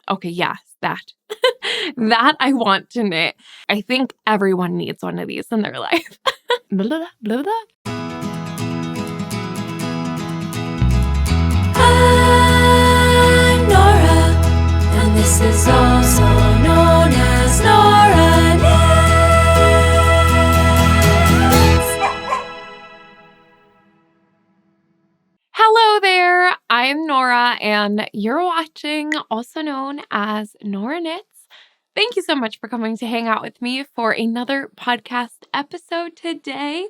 okay, yes, that. That I want to knit. I think everyone needs one of these in their life. Blah, blah, blah, blah. I'm Nora, and this is also known as Nora Knits. Hello there, I'm Nora, and you're watching, also known as Nora Knits. Thank you so much for coming to hang out with me for another podcast episode today.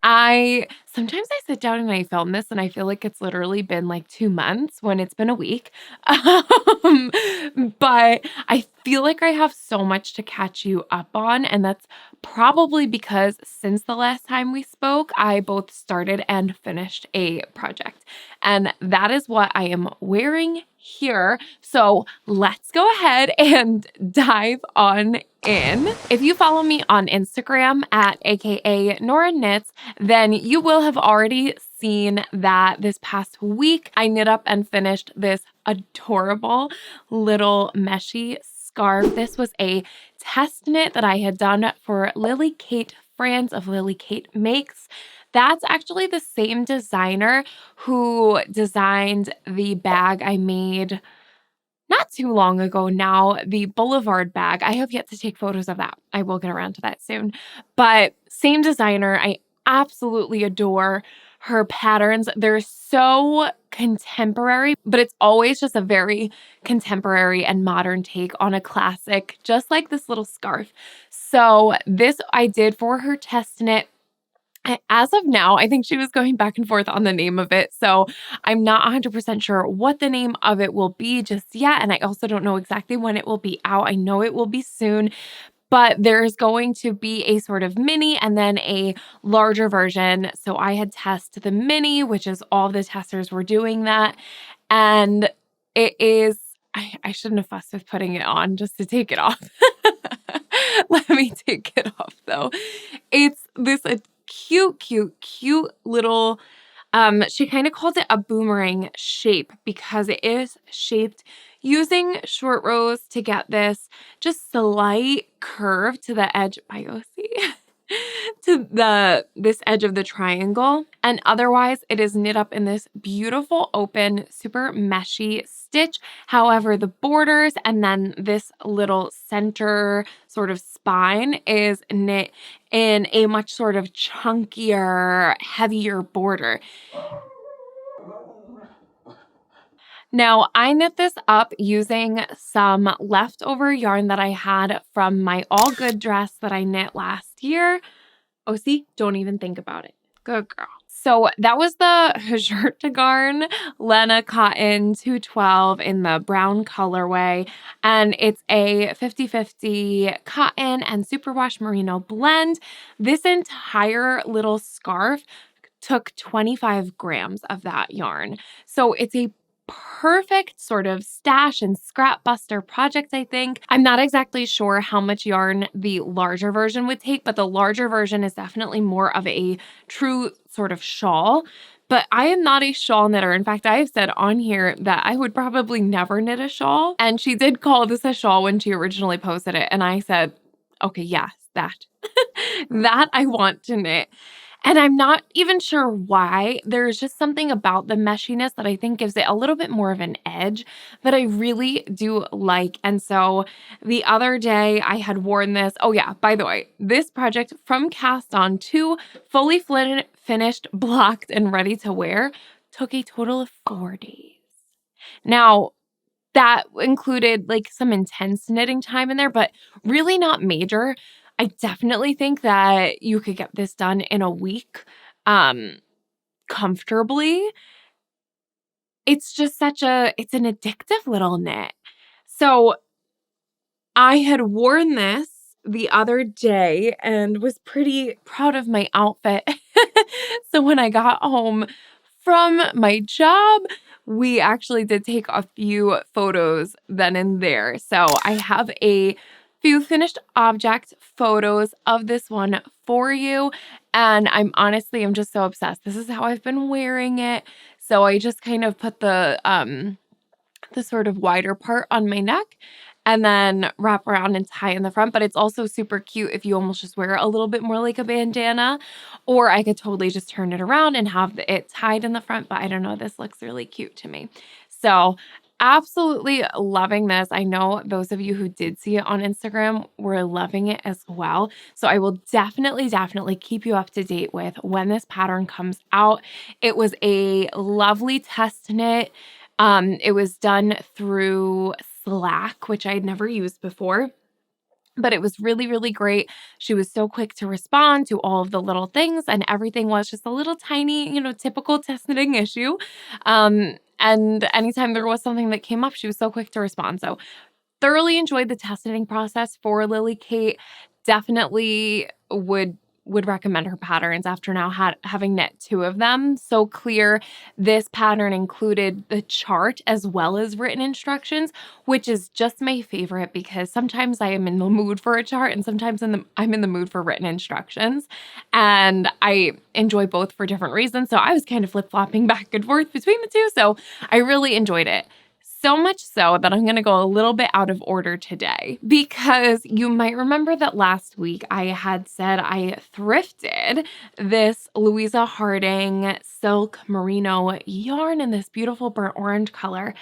Sometimes I sit down and I film this and I feel like it's literally been like 2 months when it's been a week. But I feel like I have so much to catch you up on, and that's probably because since the last time we spoke, I both started and finished a project. And that is what I am wearing here. So let's go ahead and dive on in. If you follow me on Instagram at aka Nora Knits, then you will have already seen that this past week I knit up and finished this adorable little meshy scarf. This was a test knit that I had done for Lily Kate Franz of Lily Kate Makes. That's actually the same designer who designed the bag I made not too long ago now, the Boulevard bag. I have yet to take photos of that. I will get around to that soon. But same designer. I absolutely adore her patterns. They're so contemporary, but it's always just a very contemporary and modern take on a classic, just like this little scarf. So this I did for her test knit. As of now, I think she was going back and forth on the name of it. So I'm not 100% sure what the name of it will be just yet. And I also don't know exactly when it will be out. I know it will be soon, but there's going to be a sort of mini and then a larger version. So I had tested the mini, which is all the testers were doing that. And it is, I shouldn't have fussed with putting it on just to take it off. Let me take it off though. It's this cute little, she kind of calls it a boomerang shape because it is shaped using short rows to get this just slight curve to the edge, to this edge of the triangle. And otherwise it is knit up in this beautiful open, super meshy stitch. However, the borders and then this little center sort of spine is knit in a much sort of chunkier, heavier border. Now, I knit this up using some leftover yarn that I had from my All Good dress that I knit last year. Oh, see? Don't even think about it. Good girl. So that was the Hjertegarn Lena Cotton 212 in the brown colorway. And it's a 50-50 cotton and superwash merino blend. This entire little scarf took 25 grams of that yarn. So it's a perfect sort of stash and scrap buster project, I think. I'm not exactly sure how much yarn the larger version would take, but the larger version is definitely more of a true sort of shawl. But I am not a shawl knitter. In fact, I have said on here that I would probably never knit a shawl. And she did call this a shawl when she originally posted it. And I said, okay, yes, that. That I want to knit. And I'm not even sure why. There's just something about the meshiness that I think gives it a little bit more of an edge that I really do like. And so the other day I had worn this. Oh yeah, by the way, this project from cast on to fully finished, blocked, and ready to wear took a total of 4 days. Now, that included like some intense knitting time in there, but really not major. I definitely think that you could get this done in a week, comfortably. It's just it's an addictive little knit. So I had worn this the other day and was pretty proud of my outfit. So when I got home from my job, we actually did take a few photos then and there. So I have a few finished object photos of this one for you. And I'm just so obsessed. This is how I've been wearing it. So I just kind of put the the sort of wider part on my neck and then wrap around and tie in the front. But it's also super cute if you almost just wear it a little bit more like a bandana, or I could totally just turn it around and have it tied in the front. But I don't know, this looks really cute to me. So absolutely loving this. I know those of you who did see it on Instagram were loving it as well. So I will definitely keep you up to date with when this pattern comes out. It was a lovely test knit. It was done through Slack, which I had never used before, but it was really great. She was so quick to respond to all of the little things, and everything was just a little tiny, typical test knitting issue. And anytime there was something that came up, she was so quick to respond. So thoroughly enjoyed the test knitting process for Lily Kate. Definitely would recommend her patterns after now having knit 2 of them. So clear. This pattern included the chart as well as written instructions, which is just my favorite because sometimes I am in the mood for a chart and sometimes I'm in the mood for written instructions. And I enjoy both for different reasons. So I was kind of flip-flopping back and forth between the two. So I really enjoyed it. So much so that I'm going to go a little bit out of order today because you might remember that last week I had said I thrifted this Louisa Harding silk merino yarn in this beautiful burnt orange color.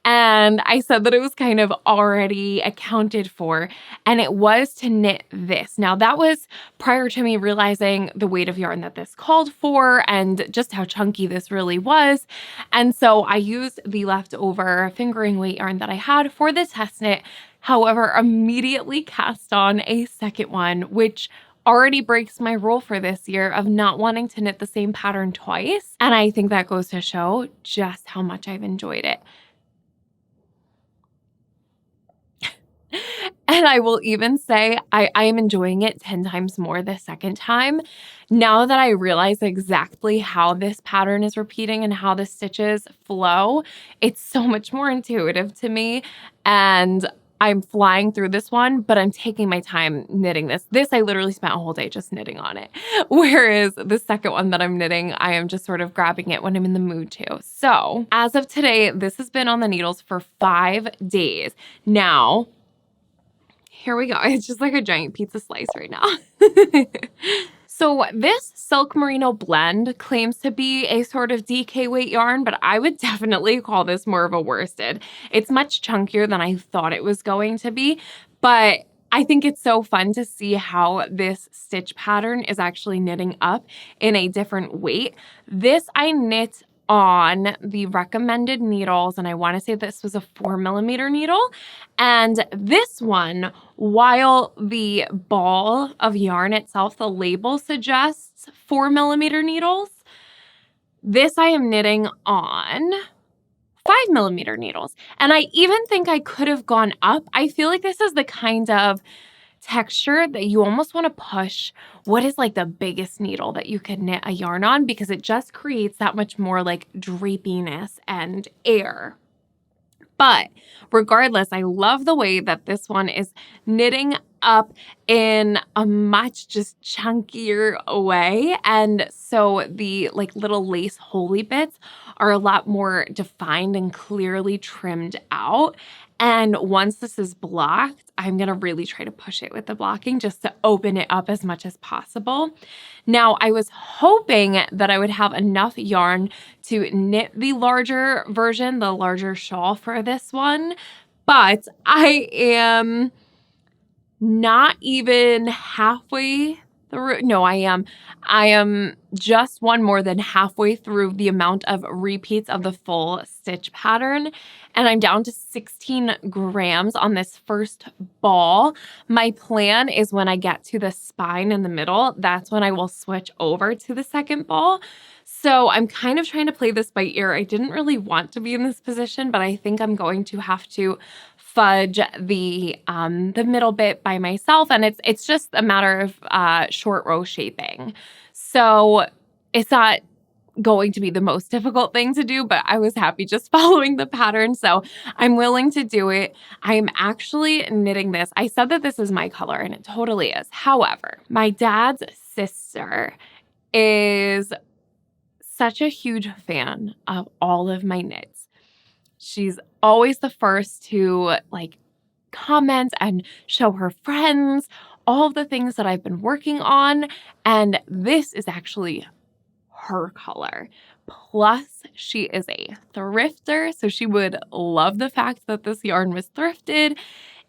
And I said that it was kind of already accounted for, and it was to knit this. Now, that was prior to me realizing the weight of yarn that this called for and just how chunky this really was. And so I used the leftover fingering weight yarn that I had for the test knit, however, immediately cast on a second one, which already breaks my rule for this year of not wanting to knit the same pattern twice. And I think that goes to show just how much I've enjoyed it. And I will even say I am enjoying it 10 times more the second time. Now that I realize exactly how this pattern is repeating and how the stitches flow, it's so much more intuitive to me. And I'm flying through this one, but I'm taking my time knitting this. This, I literally spent a whole day just knitting on it. Whereas the second one that I'm knitting, I am just sort of grabbing it when I'm in the mood to. So as of today, this has been on the needles for 5 days. Now, here we go. It's just like a giant pizza slice right now. So this silk merino blend claims to be a sort of DK weight yarn, but I would definitely call this more of a worsted. It's much chunkier than I thought it was going to be, but I think it's so fun to see how this stitch pattern is actually knitting up in a different weight. This I knit on the recommended needles, and I want to say this was a 4mm needle. And this one, while the ball of yarn itself, the label suggests 4mm needles, this I am knitting on 5mm needles. And I even think I could have gone up. I feel like this is the kind of texture that you almost want to push what is like the biggest needle that you could knit a yarn on because it just creates that much more like drapiness and air. But regardless, I love the way that this one is knitting up in a much just chunkier way. And so the like little lace holy bits are a lot more defined and clearly trimmed out. And once this is blocked, I'm going to really try to push it with the blocking just to open it up as much as possible. Now, I was hoping that I would have enough yarn to knit the larger version, the larger shawl for this one, but I am not even halfway through. No, I am. I am just one more than halfway through the amount of repeats of the full stitch pattern. And I'm down to 16 grams on this first ball. My plan is when I get to the spine in the middle, that's when I will switch over to the second ball. So I'm kind of trying to play this by ear. I didn't really want to be in this position, but I think I'm going to have to fudge the middle bit by myself, and it's just a matter of short row shaping. So it's not going to be the most difficult thing to do, but I was happy just following the pattern, so I'm willing to do it. I'm actually knitting this. I said that this is my color, and it totally is. However, my dad's sister is such a huge fan of all of my knits. She's always the first to like comment and show her friends all of the things that I've been working on. And this is actually her color. Plus, she is a thrifter, so she would love the fact that this yarn was thrifted.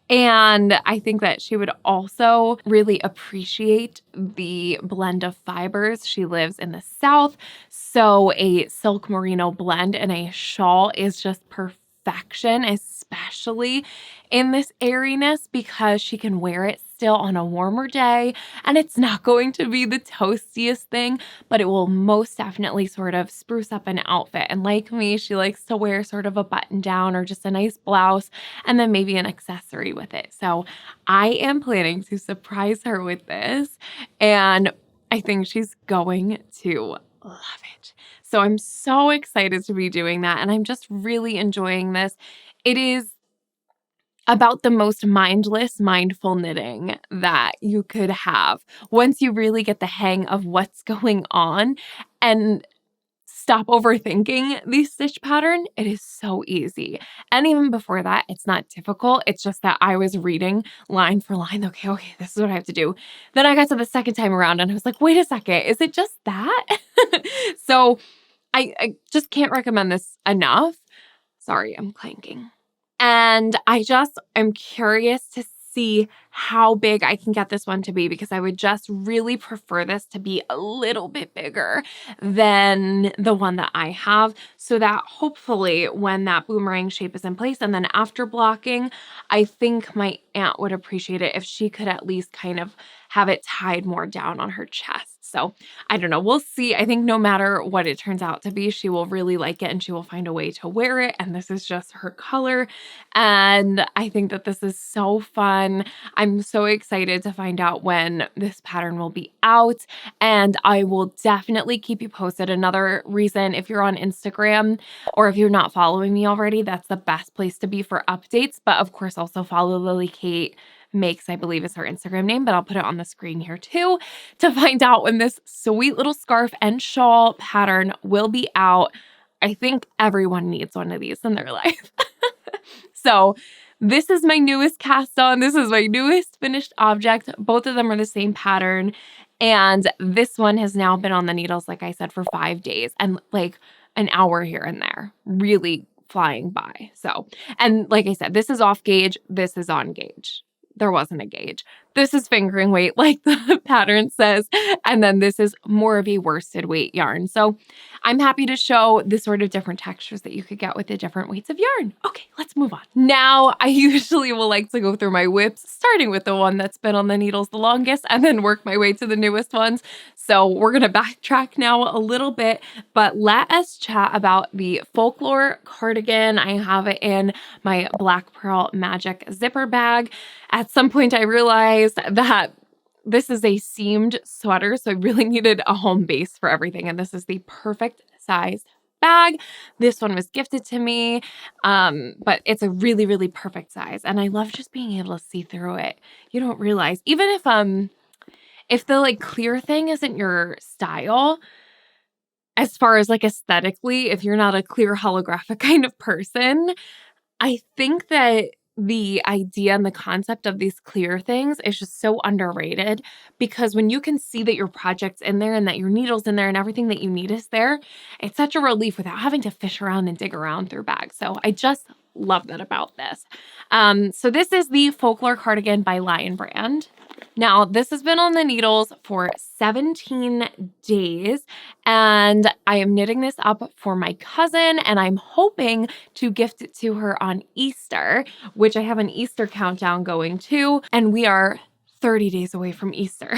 And I think that she would also really appreciate the blend of fibers. She lives in the South, so a silk merino blend and a shawl is just perfection, especially in this airiness, because she can wear it still on a warmer day and it's not going to be the toastiest thing, but it will most definitely sort of spruce up an outfit. And like me, she likes to wear sort of a button down or just a nice blouse and then maybe an accessory with it. So I am planning to surprise her with this, and I think she's going to love it. So I'm so excited to be doing that, and I'm just really enjoying this. It is about the most mindless, mindful knitting that you could have once you really get the hang of what's going on and stop overthinking the stitch pattern. It is so easy. And even before that, it's not difficult. It's just that I was reading line for line. Okay, this is what I have to do. Then I got to the second time around and I was like, wait a second, is it just that? So I just can't recommend this enough. Sorry, I'm clanking. And I just am curious to see how big I can get this one to be, because I would just really prefer this to be a little bit bigger than the one that I have, so that hopefully when that boomerang shape is in place and then after blocking, I think my aunt would appreciate it if she could at least kind of have it tied more down on her chest. So I don't know. We'll see. I think no matter what it turns out to be, she will really like it and she will find a way to wear it. And this is just her color. And I think that this is so fun. I'm so excited to find out when this pattern will be out. And I will definitely keep you posted. Another reason, if you're on Instagram or if you're not following me already, that's the best place to be for updates. But of course, also follow Lily Kate Makes, I believe is her Instagram name, but I'll put it on the screen here too, to find out when this sweet little scarf and shawl pattern will be out. I think everyone needs one of these in their life. So this is my newest cast on. This is my newest finished object. Both of them are the same pattern. And this one has now been on the needles, like I said, for 5 days and like an hour here and there, really flying by. So, and like I said, this is off gauge. This is on gauge. There wasn't a gauge. This is fingering weight, like the pattern says. And then this is more of a worsted weight yarn. So I'm happy to show the sort of different textures that you could get with the different weights of yarn. Okay, let's move on. Now, I usually will like to go through my whips, starting with the one that's been on the needles the longest and then work my way to the newest ones. So we're going to backtrack now a little bit, but let us chat about the Folklore cardigan. I have it in my Black Pearl Magic zipper bag. At some point, I realized that this is a seamed sweater, so I really needed a home base for everything, and this is the perfect size bag. This one was gifted to me, but it's a really, really perfect size, and I love just being able to see through it. You don't realize, even if the like clear thing isn't your style, as far as like aesthetically, if you're not a clear holographic kind of person, I think that the idea and the concept of these clear things is just so underrated, because when you can see that your project's in there and that your needle's in there and everything that you need is there, it's such a relief without having to fish around and dig around through bags. So I just love that about this. So this is the Folklore cardigan by Lion Brand. Now, this has been on the needles for 17 days, and I am knitting this up for my cousin, and I'm hoping to gift it to her on Easter, which I have an Easter countdown going to, and we are 30 days away from Easter.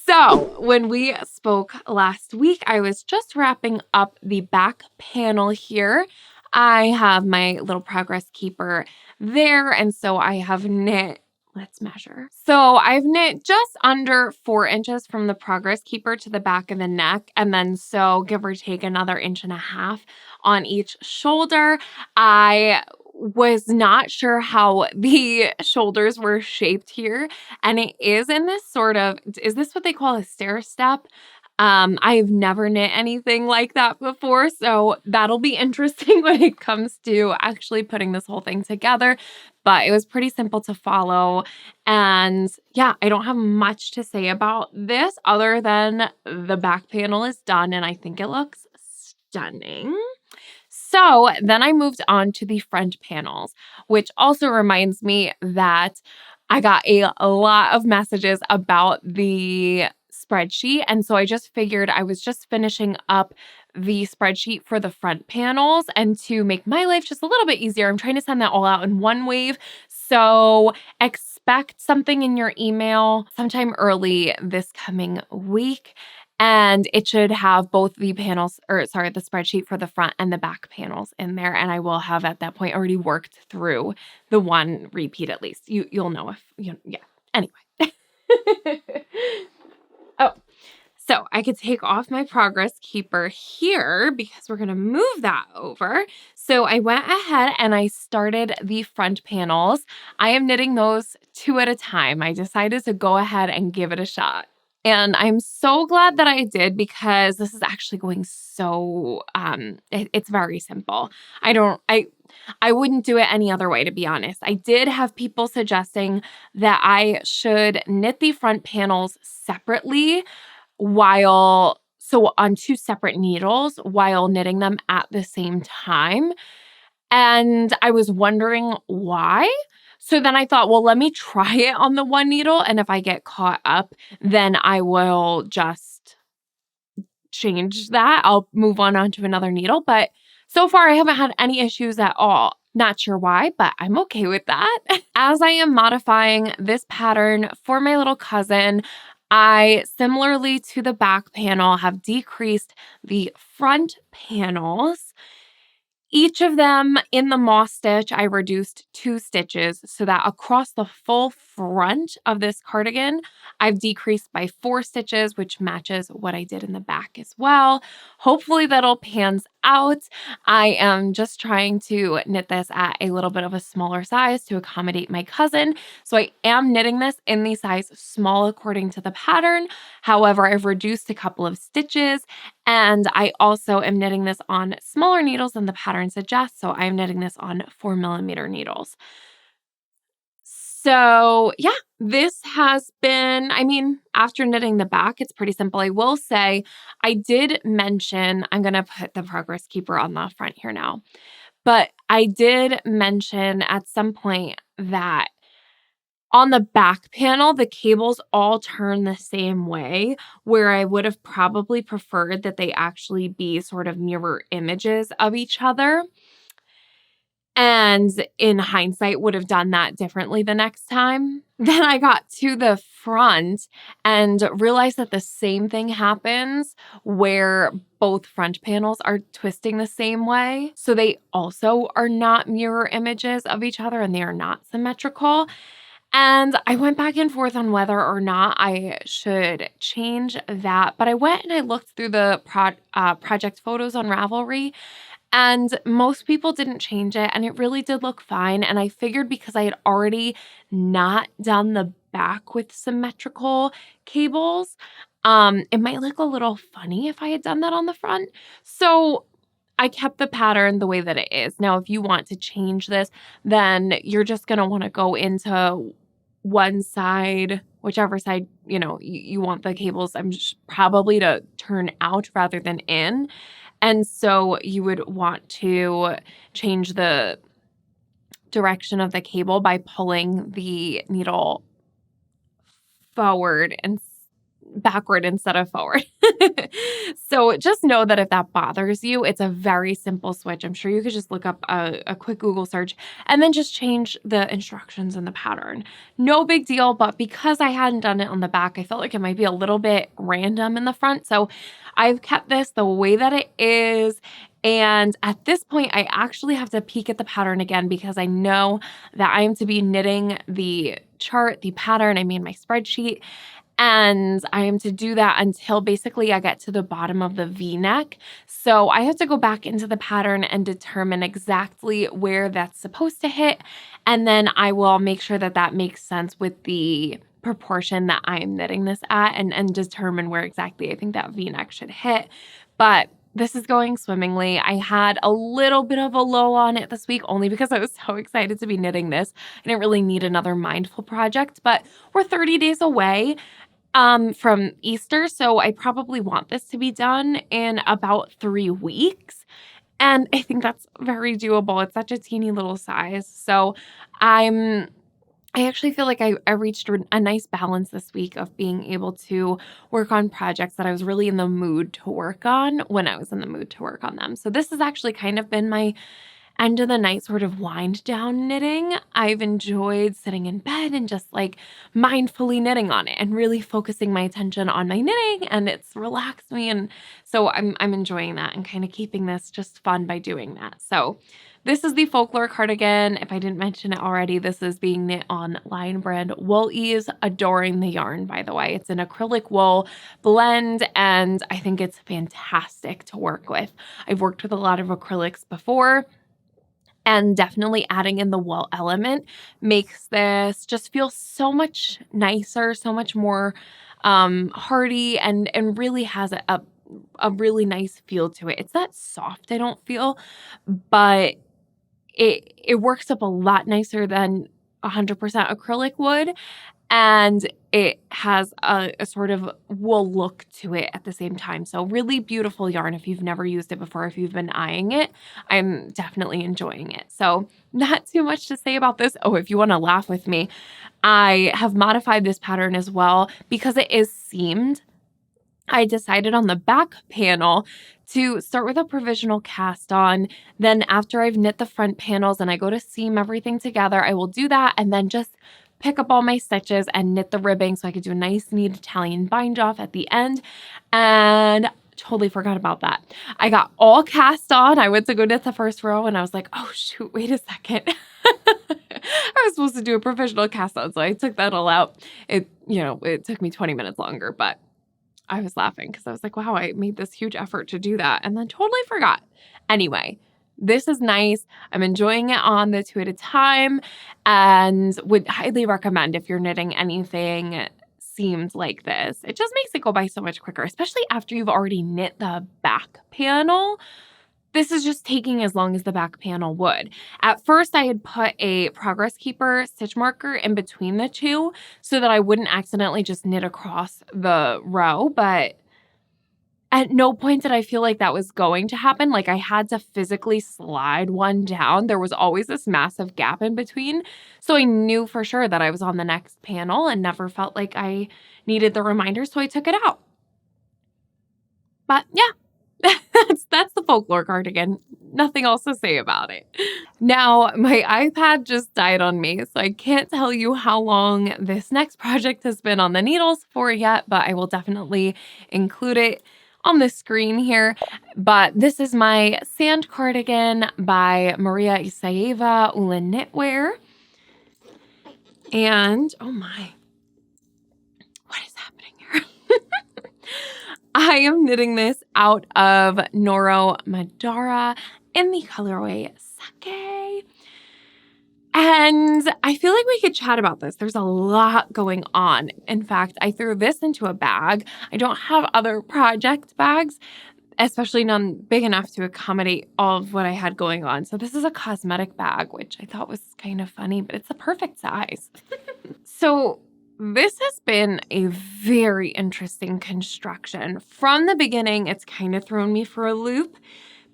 So when we spoke last week, I was just wrapping up the back panel here. I have my little progress keeper there, and so I have knit. Let's measure. So I've knit just under 4 inches from the progress keeper to the back of the neck. And then so give or take another 1.5 inches on each shoulder. I was not sure how the shoulders were shaped here. And it is in this sort of, is this what they call a stair step? I've never knit anything like that before, so that'll be interesting when it comes to actually putting this whole thing together. But it was pretty simple to follow. And yeah, I don't have much to say about this other than the back panel is done and I think it looks stunning. So then I moved on to the front panels, which also reminds me that I got a lot of messages about the spreadsheet. And so I just figured I was just finishing up the spreadsheet for the front panels. And to make my life just a little bit easier, I'm trying to send that all out in one wave. So expect something in your email sometime early this coming week. And it should have both the panels, or sorry, the spreadsheet for the front and the back panels in there. And I will have at that point already worked through the one repeat at least. You'll know if yeah. Anyway. Oh, so I could take off my progress keeper here because we're gonna move that over. So I went ahead and I started the front panels. I am knitting those 2 at a time. I decided to go ahead and give it a shot. And I'm so glad that I did because this is actually going so it's very simple. I wouldn't do it any other way, to be honest. I did have people suggesting that I should knit the front panels separately on 2 separate needles while knitting them at the same time. And I was wondering why. So then I thought, well, let me try it on the one needle. And if I get caught up, then I will just change that. I'll move on onto another needle. But so far, I haven't had any issues at all. Not sure why, but I'm okay with that. As I am modifying this pattern for my little cousin, I, similarly to the back panel, have decreased the front panels. Each of them in the moss stitch, I reduced 2 stitches so that across the full front of this cardigan, I've decreased by 4 stitches, which matches what I did in the back as well. Hopefully that'll pans out. I am just trying to knit this at a little bit of a smaller size to accommodate my cousin. So I am knitting this in the size small according to the pattern. However, I've reduced a couple of stitches and I also am knitting this on smaller needles than the pattern suggests. So I'm knitting this on 4mm needles. So yeah, this has been, after knitting the back, it's pretty simple. I will say I did mention, I'm going to put the progress keeper on the front here now, but I did mention at some point that on the back panel, the cables all turn the same way, where I would have probably preferred that they actually be sort of mirror images of each other. And in hindsight, would have done that differently the next time. Then I got to the front and realized that the same thing happens where both front panels are twisting the same way. So they also are not mirror images of each other and they are not symmetrical. And I went back and forth on whether or not I should change that. But I went and I looked through the project photos on Ravelry, and most people didn't change it. And it really did look fine. And I figured because I had already not done the back with symmetrical cables, it might look a little funny if I had done that on the front. So I kept the pattern the way that it is. Now, if you want to change this, then you're just going to want to go into one side, whichever side, you want the cables, probably to turn out rather than in. And so you would want to change the direction of the cable by pulling the needle forward and backward instead of forward. So just know that if that bothers you, it's a very simple switch. I'm sure you could just look up a quick Google search and then just change the instructions in the pattern. No big deal, but because I hadn't done it on the back, I felt like it might be a little bit random in the front. So I've kept this the way that it is. And at this point, I actually have to peek at the pattern again because I know that I am to be knitting the chart, the pattern, my spreadsheet. And I am to do that until basically I get to the bottom of the V-neck. So I have to go back into the pattern and determine exactly where that's supposed to hit. And then I will make sure that that makes sense with the proportion that I'm knitting this at and determine where exactly I think that V-neck should hit. But this is going swimmingly. I had a little bit of a low on it this week only because I was so excited to be knitting this. I didn't really need another mindful project, but we're 30 days away from Easter, so I probably want this to be done in about 3 weeks. And I think that's very doable. It's such a teeny little size. So I actually feel like I reached a nice balance this week of being able to work on projects that I was really in the mood to work on when I was in the mood to work on them. So this has actually kind of been my end of the night sort of wind down knitting. I've enjoyed sitting in bed and just like mindfully knitting on it and really focusing my attention on my knitting, and it's relaxed me. And so I'm enjoying that and kind of keeping this just fun by doing that. So this is the Folklore cardigan. If I didn't mention it already, this is being knit on Lion Brand Wool Ease. Adoring the yarn, by the way. It's an acrylic wool blend, and I think it's fantastic to work with. I've worked with a lot of acrylics before, and definitely adding in the wool element makes this just feel so much nicer, so much more hardy, and really has a really nice feel to it. It's not soft, I don't feel, but it works up a lot nicer than 100% acrylic would, and it has a sort of wool look to it at the same time. So really beautiful yarn. If you've never used it before, if you've been eyeing it, I'm definitely enjoying it. So not too much to say about this. Oh, if you want to laugh with me, I have modified this pattern as well because it is seamed. I decided on the back panel to start with a provisional cast on. Then after I've knit the front panels and I go to seam everything together, I will do that and then just pick up all my stitches and knit the ribbing so I could do a nice neat Italian bind off at the end. And totally forgot about that. I got all cast on. I went to go knit the first row and I was like, oh shoot, wait a second. I was supposed to do a provisional cast on, so I took that all out. It took me 20 minutes longer, but I was laughing because I was like, wow, I made this huge effort to do that and then totally forgot. Anyway, this is nice. I'm enjoying it on the 2 at a time and would highly recommend if you're knitting anything seamed like this. It just makes it go by so much quicker, especially after you've already knit the back panel. This is just taking as long as the back panel would. At first, I had put a Progress Keeper stitch marker in between the two so that I wouldn't accidentally just knit across the row, but at no point did I feel like that was going to happen. Like I had to physically slide one down. There was always this massive gap in between. So I knew for sure that I was on the next panel and never felt like I needed the reminder, so I took it out. But yeah, that's the Folklore cardigan. Nothing else to say about it. Now, my iPad just died on me, so I can't tell you how long this next project has been on the needles for yet, but I will definitely include it on the screen here. But this is my Sand cardigan by Maria Isayeva Ullin Knitwear. And, oh my, what is happening here? I am knitting this out of Nora Madara in the colorway Sake. And I feel like we could chat about this. There's a lot going on. In fact, I threw this into a bag. I don't have other project bags, especially none big enough to accommodate all of what I had going on. So this is a cosmetic bag, which I thought was kind of funny, but it's the perfect size. So this has been a very interesting construction. From the beginning, it's kind of thrown me for a loop,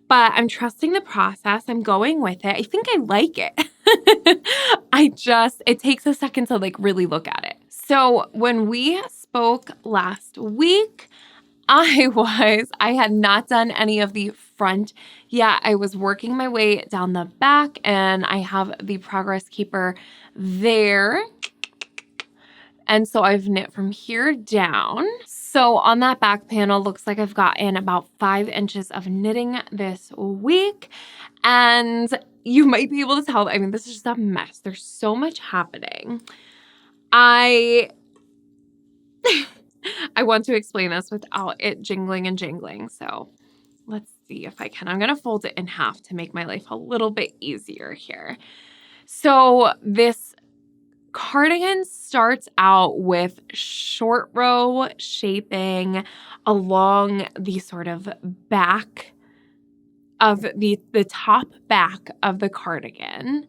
but I'm trusting the process. I'm going with it. I think I like it. It takes a second to like really look at it. So when we spoke last week, I had not done any of the front yet. I was working my way down the back and I have the Progress Keeper there. And so I've knit from here down. So on that back panel, looks like I've gotten about 5 inches of knitting this week. And you might be able to tell, I mean, this is just a mess. There's so much happening. I want to explain this without it jingling and jingling. So let's see if I can. I'm going to fold it in half to make my life a little bit easier here. So this cardigan starts out with short row shaping along the sort of back of the top back of the cardigan.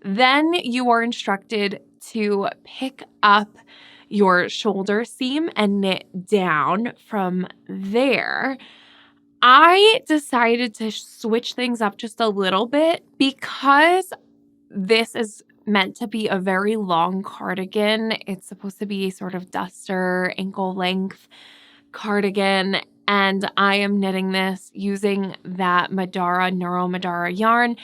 Then you are instructed to pick up your shoulder seam and knit down from there. I decided to switch things up just a little bit because this is meant to be a very long cardigan. It's supposed to be a sort of duster, ankle length cardigan. And I am knitting this using that Nora Madara yarn.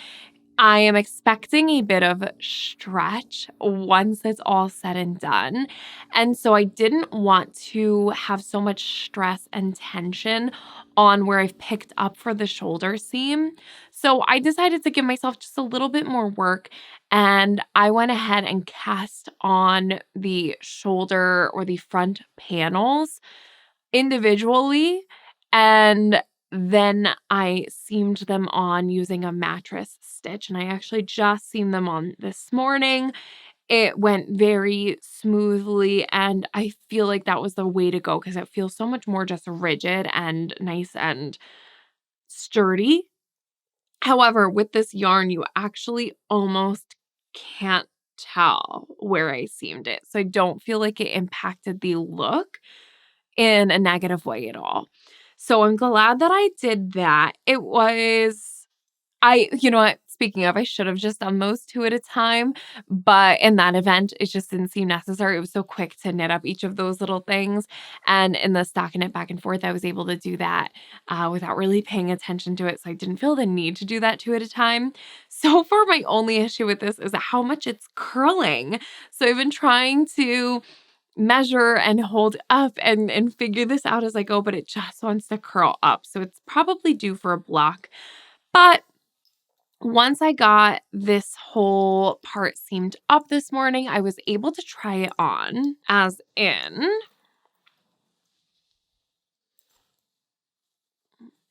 I am expecting a bit of stretch once it's all said and done. And so I didn't want to have so much stress and tension on where I've picked up for the shoulder seam. So I decided to give myself just a little bit more work, and I went ahead and cast on the shoulder or the front panels individually, and then I seamed them on using a mattress stitch, and I actually just seamed them on this morning. It went very smoothly, and I feel like that was the way to go because it feels so much more just rigid and nice and sturdy. However, with this yarn, you actually almost can't tell where I seamed it, so I don't feel like it impacted the look in a negative way at all. So I'm glad that I did that. You know what? Speaking of, I should have just done those two at a time, but in that event, it just didn't seem necessary. It was so quick to knit up each of those little things. And in the stockinette back and forth, I was able to do that without really paying attention to it. So I didn't feel the need to do that two at a time. So far, my only issue with this is how much it's curling. So I've been trying to measure and hold up and figure this out as I go, but it just wants to curl up. So it's probably due for a block. But once I got this whole part seamed up this morning, I was able to try it on, as in,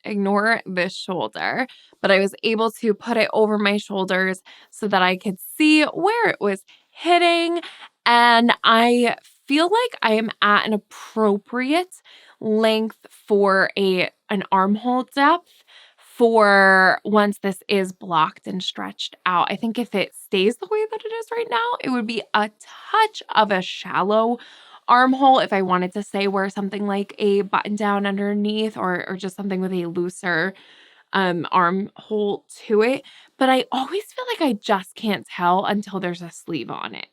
ignore this shoulder, but I was able to put it over my shoulders so that I could see where it was hitting. And I feel like I am at an appropriate length for an armhole depth for once this is blocked and stretched out. I think if it stays the way that it is right now, it would be a touch of a shallow armhole if I wanted to say wear something like a button down underneath or just something with a looser armhole to it. But I always feel like I just can't tell until there's a sleeve on it.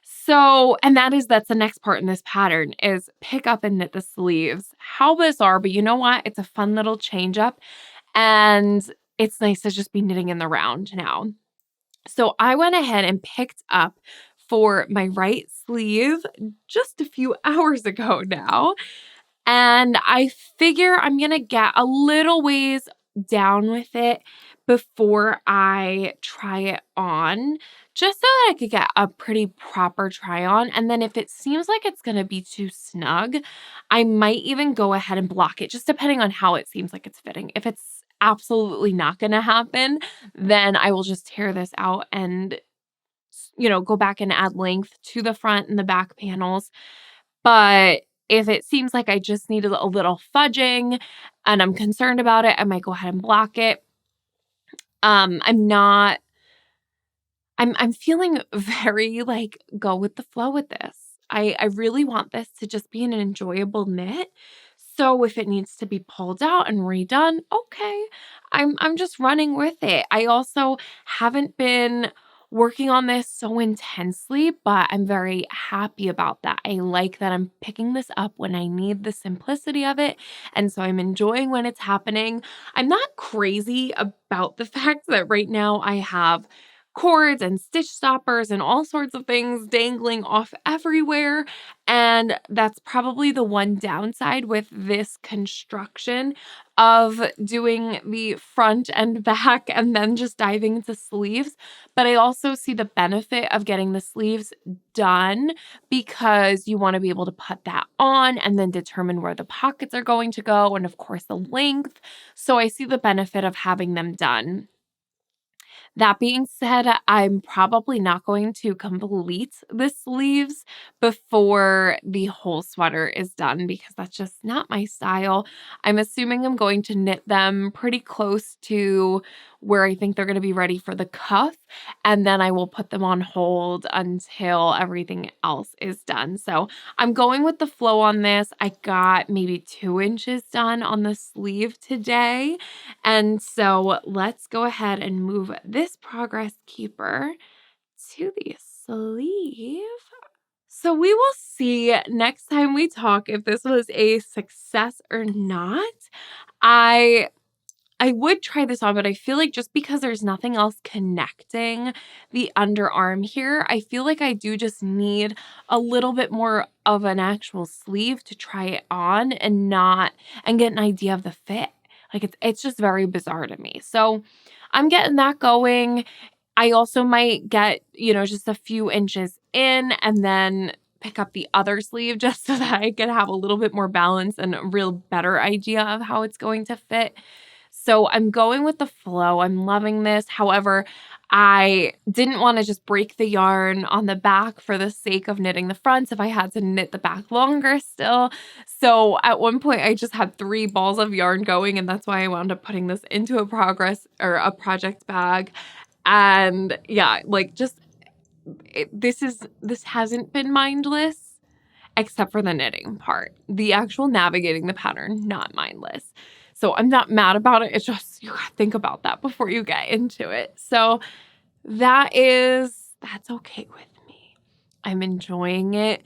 So, and that's the next part in this pattern is pick up and knit the sleeves. How bizarre, but you know what? It's a fun little change up, and it's nice to just be knitting in the round now. So I went ahead and picked up for my right sleeve just a few hours ago now. And I figure I'm going to get a little ways down with it before I try it on, just so that I could get a pretty proper try on. And then if it seems like it's going to be too snug, I might even go ahead and block it, just depending on how it seems like it's fitting. If it's absolutely not going to happen, then I will just tear this out and, go back and add length to the front and the back panels. But if it seems like I just need a little fudging and I'm concerned about it, I might go ahead and block it. I'm feeling very like go with the flow with this. I really want this to just be an enjoyable knit. So if it needs to be pulled out and redone, okay. I'm just running with it. I also haven't been working on this so intensely, but I'm very happy about that. I like that I'm picking this up when I need the simplicity of it. And so I'm enjoying when it's happening. I'm not crazy about the fact that right now I have cords and stitch stoppers and all sorts of things dangling off everywhere. And that's probably the one downside with this construction of doing the front and back and then just diving into sleeves. But I also see the benefit of getting the sleeves done because you want to be able to put that on and then determine where the pockets are going to go and of course the length. So I see the benefit of having them done. That being said, I'm probably not going to complete the sleeves before the whole sweater is done because that's just not my style. I'm assuming I'm going to knit them pretty close to where I think they're going to be ready for the cuff, and then I will put them on hold until everything else is done. So I'm going with the flow on this. I got maybe 2 inches done on the sleeve today. And so let's go ahead and move this progress keeper to the sleeve. So we will see next time we talk if this was a success or not. I I would try this on, but I feel like just because there's nothing else connecting the underarm here, I feel like I do just need a little bit more of an actual sleeve to try it on and get an idea of the fit. Like it's just very bizarre to me. So I'm getting that going. I also might get, just a few inches in and then pick up the other sleeve just so that I can have a little bit more balance and a real better idea of how it's going to fit. So I'm going with the flow. I'm loving this. However, I didn't want to just break the yarn on the back for the sake of knitting the fronts if I had to knit the back longer still. So at one point I just had 3 balls of yarn going, and that's why I wound up putting this into a project bag. And yeah, like this hasn't been mindless except for the knitting part. The actual navigating the pattern, not mindless. So I'm not mad about it. It's just you gotta think about that before you get into it. So that's okay with me. I'm enjoying it.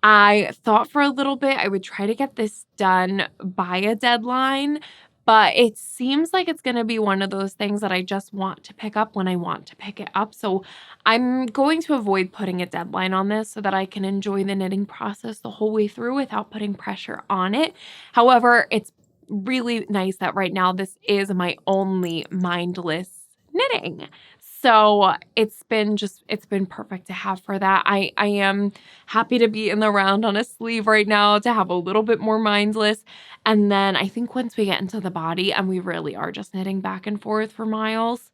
I thought for a little bit I would try to get this done by a deadline, but it seems like it's going to be one of those things that I just want to pick up when I want to pick it up. So I'm going to avoid putting a deadline on this so that I can enjoy the knitting process the whole way through without putting pressure on it. However, it's really nice that right now this is my only mindless knitting. So it's been perfect to have for that. I am happy to be in the round on a sleeve right now to have a little bit more mindless. And then I think once we get into the body and we really are just knitting back and forth for miles,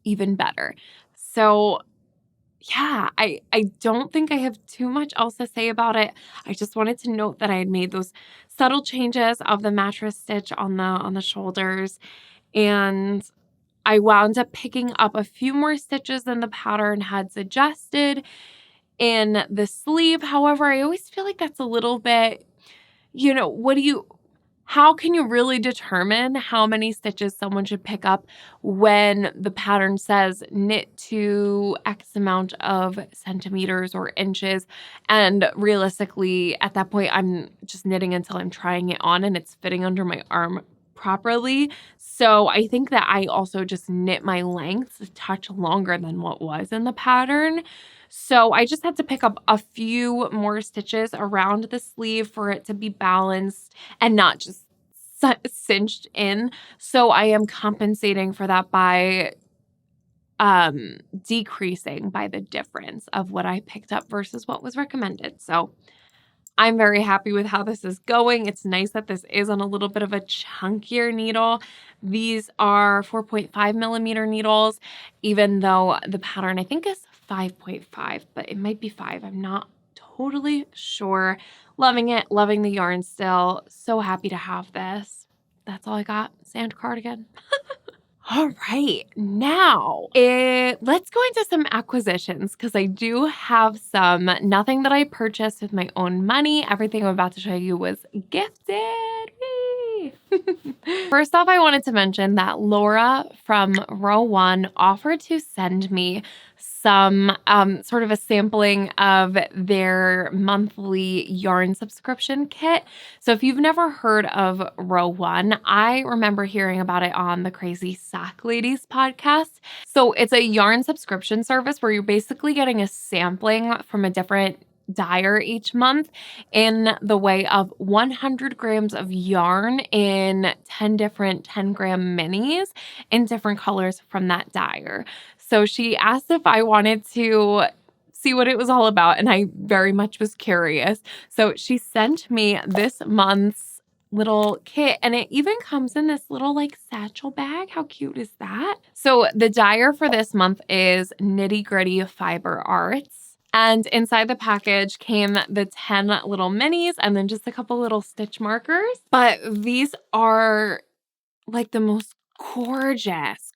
even better. So yeah, I don't think I have too much else to say about it. I just wanted to note that I had made those subtle changes of the mattress stitch on the shoulders, and I wound up picking up a few more stitches than the pattern had suggested in the sleeve. However, I always feel like that's a little bit, how can you really determine how many stitches someone should pick up when the pattern says knit to X amount of centimeters or inches? And realistically, at that point, I'm just knitting until I'm trying it on and it's fitting under my arm properly. So I think that I also just knit my length a touch longer than what was in the pattern. So I just had to pick up a few more stitches around the sleeve for it to be balanced and not just cinched in. So I am compensating for that by decreasing by the difference of what I picked up versus what was recommended. So I'm very happy with how this is going. It's nice that this is on a little bit of a chunkier needle. These are 4.5 millimeter needles, even though the pattern I think is 5.5, but it might be 5. I'm not totally sure. Loving it, loving the yarn still. So happy to have this. That's all I got. Sand cardigan. All right, now let's go into some acquisitions because I do have some. Nothing that I purchased with my own money. Everything I'm about to show you was gifted. Whee! First off, I wanted to mention that Laura from Row One offered to send me some sort of a sampling of their monthly yarn subscription kit. So if you've never heard of Row One, I remember hearing about it on the Crazy Sack Ladies podcast. So it's a yarn subscription service where you're basically getting a sampling from a different dyer each month in the way of 100 grams of yarn in 10 different 10-gram minis in different colors from that dyer. So she asked if I wanted to see what it was all about, and I very much was curious. So she sent me this month's little kit, and it even comes in this little like satchel bag. How cute is that? So the dyer for this month is Nitty Gritty Fiber Arts. And inside the package came the 10 little minis and then just a couple little stitch markers. But these are like the most gorgeous,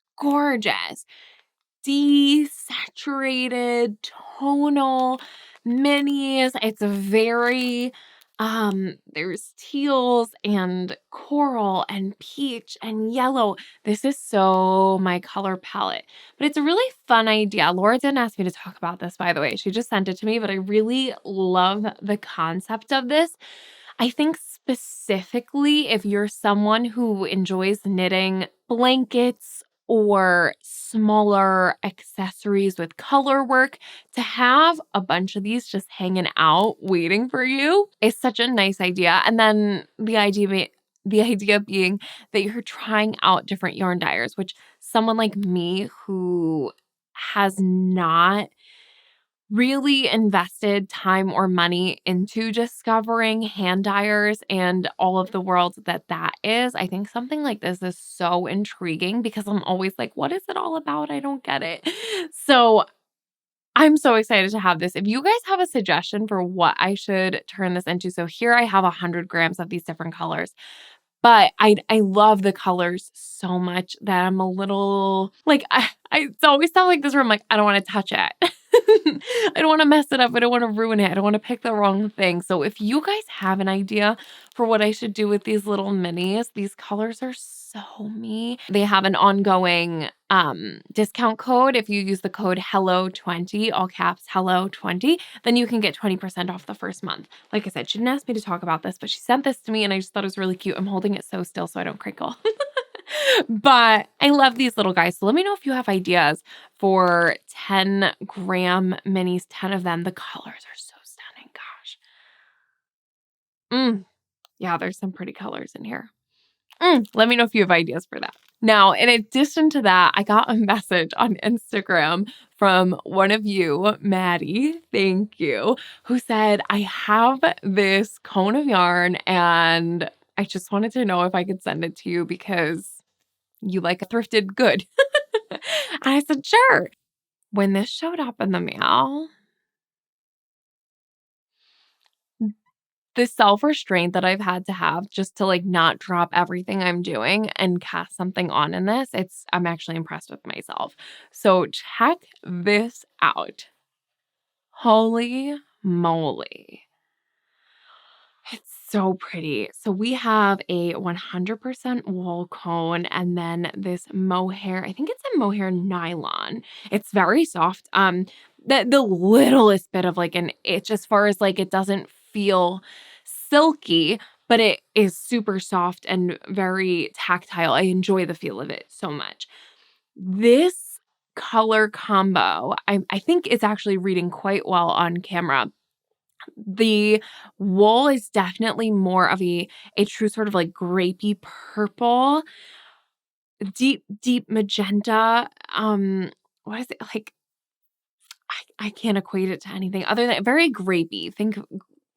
desaturated tonal minis. It's a very there's teals and coral and peach and yellow. This is so my color palette. But it's a really fun idea. Laura didn't ask me to talk about this, by the way. She just sent it to me, but I really love the concept of this. I think specifically if you're someone who enjoys knitting blankets or smaller accessories with color work, to have a bunch of these just hanging out waiting for you is such a nice idea. And then the idea being that you're trying out different yarn dyers, which someone like me who has not really invested time or money into discovering hand dyers and all of the world that is. I think something like this is so intriguing because I'm always like, what is it all about? I don't get it. So I'm so excited to have this. If you guys have a suggestion for what I should turn this into, so here I have 100 grams of these different colors. But I love the colors so much that I'm a little like I it's always sound like this where I'm like, I don't want to touch it. I don't want to mess it up. I don't want to ruin it. I don't want to pick the wrong thing. So if you guys have an idea for what I should do with these little minis, these colors are so me. They have an ongoing discount code. If you use the code HELLO20, all caps HELLO20, then you can get 20% off the first month. Like I said, she didn't ask me to talk about this, but she sent this to me and I just thought it was really cute. I'm holding it so still so I don't crinkle. But I love these little guys. So let me know if you have ideas for 10-gram minis, 10 of them. The colors are so stunning. Gosh. Yeah, there's some pretty colors in here. Let me know if you have ideas for that. Now, in addition to that, I got a message on Instagram from one of you, Maddie, thank you, who said, I have this cone of yarn and I just wanted to know if I could send it to you because you like a thrifted good. And I said, sure. When this showed up in the mail, the self-restraint that I've had to have just to like not drop everything I'm doing and cast something on in this, I'm actually impressed with myself. So check this out. Holy moly. It's so pretty. So we have a 100% wool cone and then this mohair. I think it's a mohair nylon. It's very soft. The littlest bit of like an itch as far as like it doesn't feel silky, but it is super soft and very tactile. I enjoy the feel of it so much. This color combo, I think it's actually reading quite well on camera. The wool is definitely more of a true sort of like grapey purple, deep magenta. What is it like? I can't equate it to anything other than very grapey. Think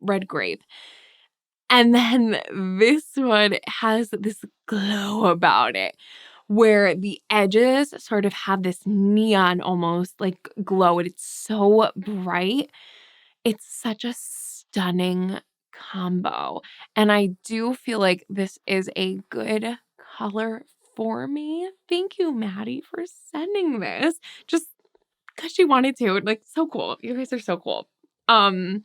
red grape. And then this one has this glow about it where the edges sort of have this neon almost like glow. And it's so bright. It's such a stunning combo. And I do feel like this is a good color for me. Thank you, Maddie, for sending this. Just because she wanted to. Like, so cool. You guys are so cool. Man,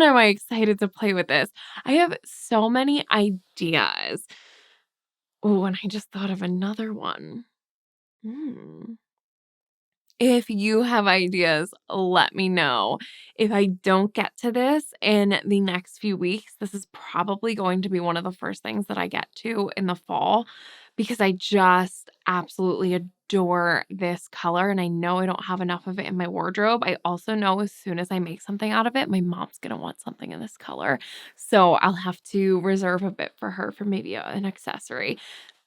am I excited to play with this. I have so many ideas. Oh, and I just thought of another one. If you have ideas, let me know. If I don't get to this in the next few weeks, this is probably going to be one of the first things that I get to in the fall because I just absolutely adore this color and I know I don't have enough of it in my wardrobe. I also know as soon as I make something out of it, my mom's going to want something in this color. So I'll have to reserve a bit for her for maybe an accessory.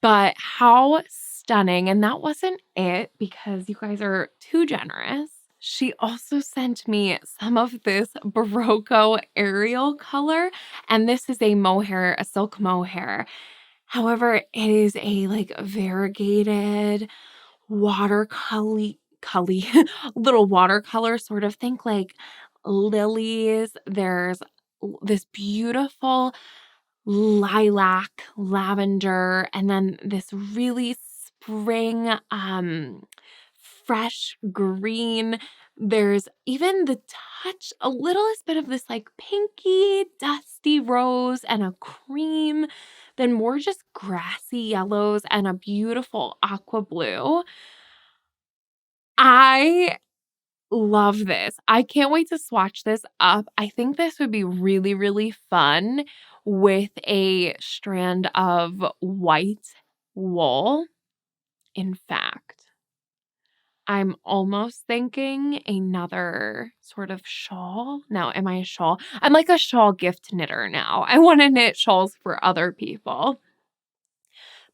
But how stunning. And that wasn't it because you guys are too generous. She also sent me some of this Barocco Ariel color, and this is a mohair, a silk mohair. However, it is a like variegated watercolor little watercolor sort of, think like lilies. There's this beautiful lilac, lavender, and then this really spring, fresh green. There's even the touch, a littlest bit of this like pinky, dusty rose and a cream, then more just grassy yellows and a beautiful aqua blue. I love this. I can't wait to swatch this up. I think this would be really, really fun with a strand of white wool. In fact, I'm almost thinking another sort of shawl. Now, am I a shawl? I'm like a shawl gift knitter now. I want to knit shawls for other people.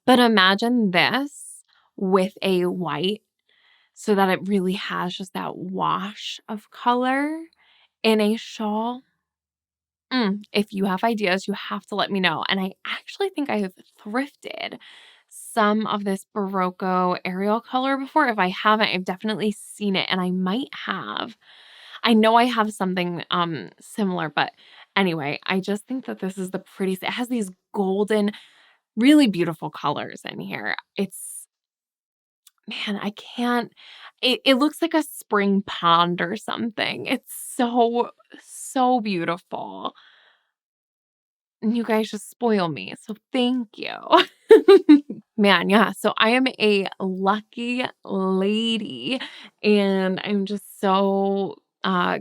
But imagine this with a white so that it really has just that wash of color in a shawl. If you have ideas, you have to let me know. And I actually think I have thrifted some of this Barocco Ariel color before. If I haven't, I've definitely seen it, and I might have. I know I have something similar, but anyway, I just think that this is the prettiest. It has these golden, really beautiful colors in here. It's Man, I can't. It looks like a spring pond or something. It's so, so beautiful. And you guys just spoil me, so thank you. Man, yeah, so I am a lucky lady, and I'm just so,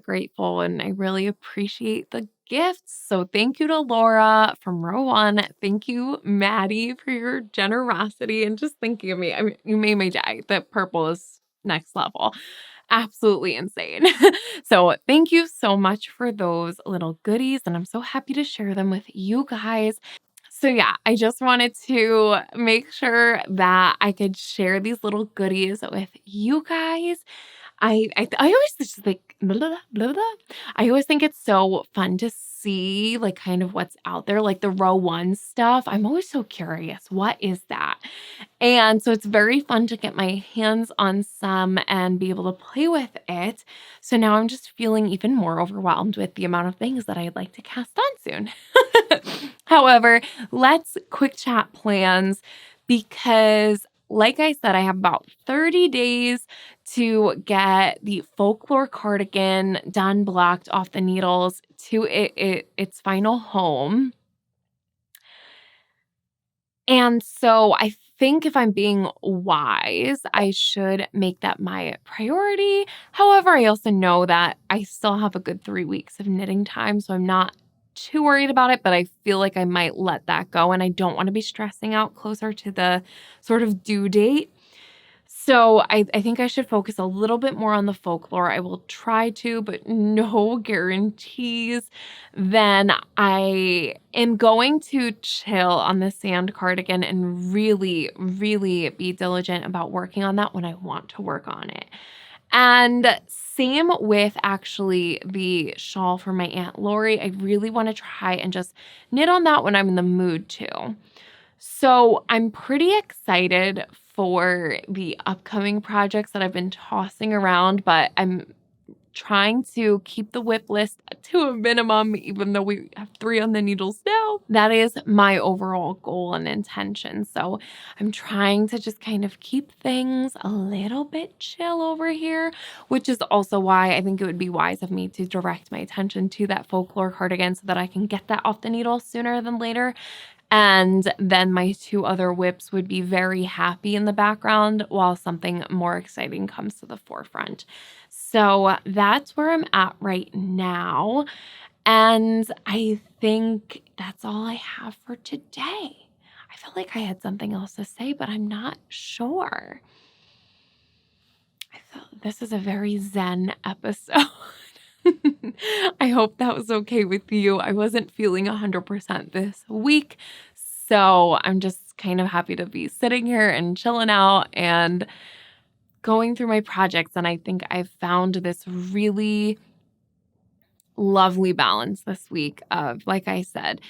grateful, and I really appreciate the gifts. So thank you to Laura from row 1. Thank you, Maddie, for your generosity and just thinking of me. I mean, you made my day. The purple is next level. Absolutely insane. So thank you so much for those little goodies, and I'm so happy to share them with you guys. So yeah, I just wanted to make sure that I could share these little goodies with you guys. I always just like blah, blah, blah, blah. I always think it's so fun to see like kind of what's out there, like the row 1 stuff. I'm always so curious. What is that? And so it's very fun to get my hands on some and be able to play with it. So now I'm just feeling even more overwhelmed with the amount of things that I'd like to cast on soon. However, let's quick chat plans because, like I said, I have about 30 days to get the Folklore cardigan done, blocked off the needles to its final home. And so I think if I'm being wise, I should make that my priority. However, I also know that I still have a good 3 weeks of knitting time, so I'm not too worried about it, but I feel like I might let that go, and I don't want to be stressing out closer to the sort of due date. So I think I should focus a little bit more on the folklore. I will try to, but no guarantees. Then I am going to chill on the sand cardigan and really, really be diligent about working on that when I want to work on it. And same with actually the shawl for my Aunt Lori. I really want to try and just knit on that when I'm in the mood to. So I'm pretty excited for the upcoming projects that I've been tossing around, but I'm trying to keep the whip list to a minimum, even though we have 3 on the needles now. That is my overall goal and intention. So I'm trying to just kind of keep things a little bit chill over here, which is also why I think it would be wise of me to direct my attention to that folklore cardigan so that I can get that off the needle sooner than later. And then my 2 other whips would be very happy in the background while something more exciting comes to the forefront. So that's where I'm at right now. And I think that's all I have for today. I feel like I had something else to say, but I'm not sure. I felt this is a very zen episode. I hope that was okay with you. I wasn't feeling 100% this week, so I'm just kind of happy to be sitting here and chilling out and going through my projects, and I think I've found this really lovely balance this week of, like I said,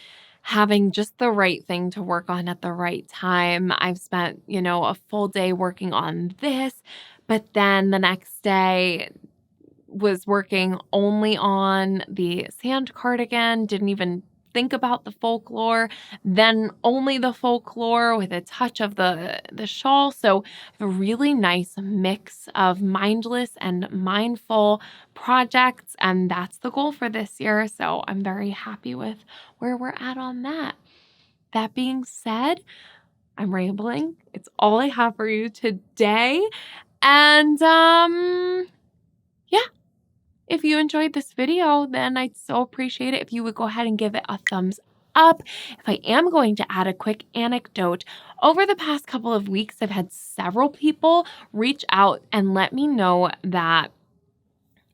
having just the right thing to work on at the right time. I've spent, a full day working on this, but then the next day was working only on the sand cardigan, didn't even think about the folklore, then only the folklore with a touch of the shawl. So a really nice mix of mindless and mindful projects, and that's the goal for this year. So I'm very happy with where we're at on that. That being said, I'm rambling. It's all I have for you today. And yeah. If you enjoyed this video, then I'd so appreciate it if you would go ahead and give it a thumbs up. If I am going to add a quick anecdote, over the past couple of weeks, I've had several people reach out and let me know that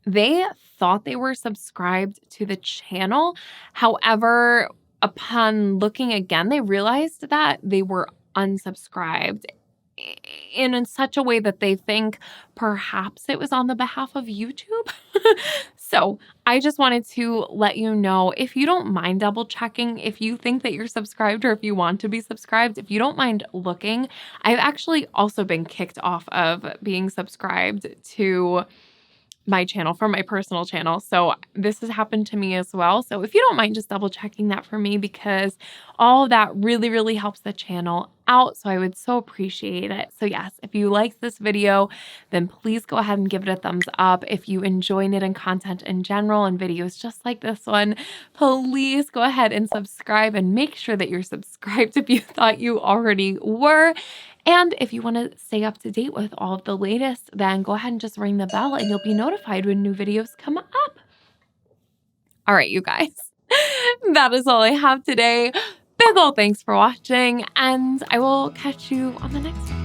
they thought they were subscribed to the channel. However, upon looking again, they realized that they were unsubscribed in such a way that they think perhaps it was on the behalf of YouTube. So I just wanted to let you know, if you don't mind double checking, if you think that you're subscribed or if you want to be subscribed, if you don't mind looking, I've actually also been kicked off of being subscribed to my channel from my personal channel. So this has happened to me as well. So if you don't mind just double checking that for me, because all of that really, really helps the channel out. So I would so appreciate it. So yes, if you liked this video, then please go ahead and give it a thumbs up. If you enjoy knitting content in general and videos just like this one, please go ahead and subscribe and make sure that you're subscribed if you thought you already were. And if you want to stay up to date with all of the latest, then go ahead and just ring the bell and you'll be notified when new videos come up. All right, you guys, that is all I have today. Big ol' thanks for watching, and I will catch you on the next one.